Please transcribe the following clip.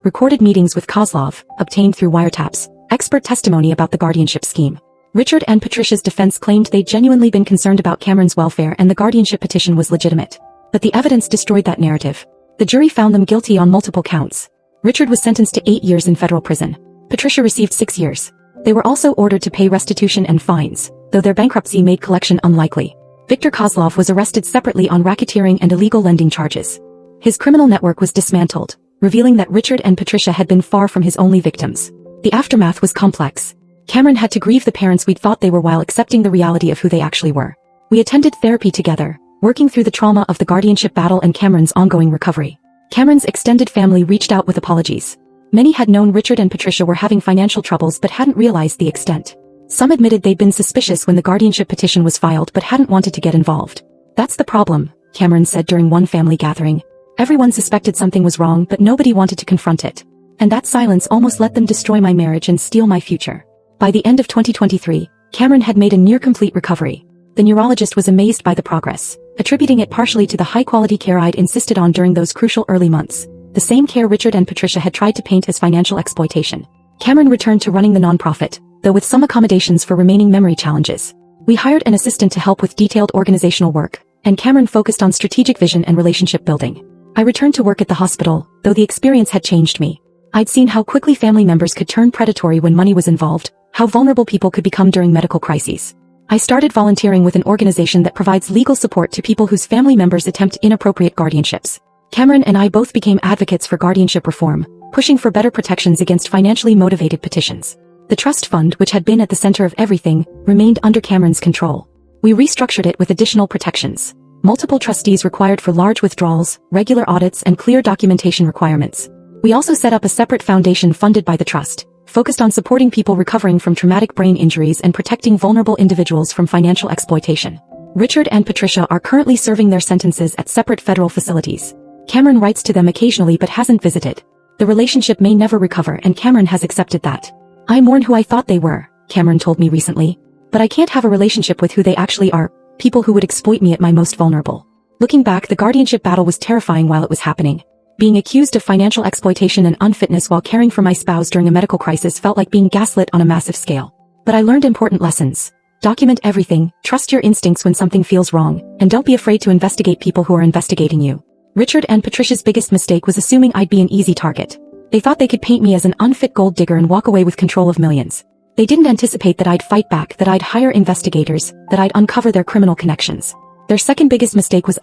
recorded meetings with Kozlov, obtained through wiretaps, expert testimony about the guardianship scheme. Richard and Patricia's defense claimed they'd genuinely been concerned about Cameron's welfare and the guardianship petition was legitimate. But the evidence destroyed that narrative. The jury found them guilty on multiple counts. Richard was sentenced to 8 years in federal prison. Patricia received 6 years. They were also ordered to pay restitution and fines, though their bankruptcy made collection unlikely. Victor Kozlov was arrested separately on racketeering and illegal lending charges. His criminal network was dismantled, revealing that Richard and Patricia had been far from his only victims. The aftermath was complex. Cameron had to grieve the parents we'd thought they were while accepting the reality of who they actually were. We attended therapy together, working through the trauma of the guardianship battle and Cameron's ongoing recovery. Cameron's extended family reached out with apologies. Many had known Richard and Patricia were having financial troubles but hadn't realized the extent. Some admitted they'd been suspicious when the guardianship petition was filed but hadn't wanted to get involved. "That's the problem," Cameron said during one family gathering. "Everyone suspected something was wrong but nobody wanted to confront it. And that silence almost let them destroy my marriage and steal my future." By the end of 2023, Cameron had made a near-complete recovery. The neurologist was amazed by the progress, attributing it partially to the high-quality care I'd insisted on during those crucial early months, the same care Richard and Patricia had tried to paint as financial exploitation. Cameron returned to running the nonprofit, though with some accommodations for remaining memory challenges. We hired an assistant to help with detailed organizational work, and Cameron focused on strategic vision and relationship building. I returned to work at the hospital, though the experience had changed me. I'd seen how quickly family members could turn predatory when money was involved, how vulnerable people could become during medical crises. I started volunteering with an organization that provides legal support to people whose family members attempt inappropriate guardianships. Cameron and I both became advocates for guardianship reform, pushing for better protections against financially motivated petitions. The trust fund, which had been at the center of everything, remained under Cameron's control. We restructured it with additional protections. Multiple trustees required for large withdrawals, regular audits, and clear documentation requirements. We also set up a separate foundation funded by the trust, focused on supporting people recovering from traumatic brain injuries and protecting vulnerable individuals from financial exploitation. Richard and Patricia are currently serving their sentences at separate federal facilities. Cameron writes to them occasionally but hasn't visited. The relationship may never recover and Cameron has accepted that. "I mourn who I thought they were," Cameron told me recently. "But I can't have a relationship with who they actually are, people who would exploit me at my most vulnerable." Looking back, the guardianship battle was terrifying while it was happening. Being accused of financial exploitation and unfitness while caring for my spouse during a medical crisis felt like being gaslit on a massive scale. But I learned important lessons. Document everything, trust your instincts when something feels wrong, and don't be afraid to investigate people who are investigating you. Richard and Patricia's biggest mistake was assuming I'd be an easy target. They thought they could paint me as an unfit gold digger and walk away with control of millions. They didn't anticipate that I'd fight back, that I'd hire investigators, that I'd uncover their criminal connections. Their second biggest mistake was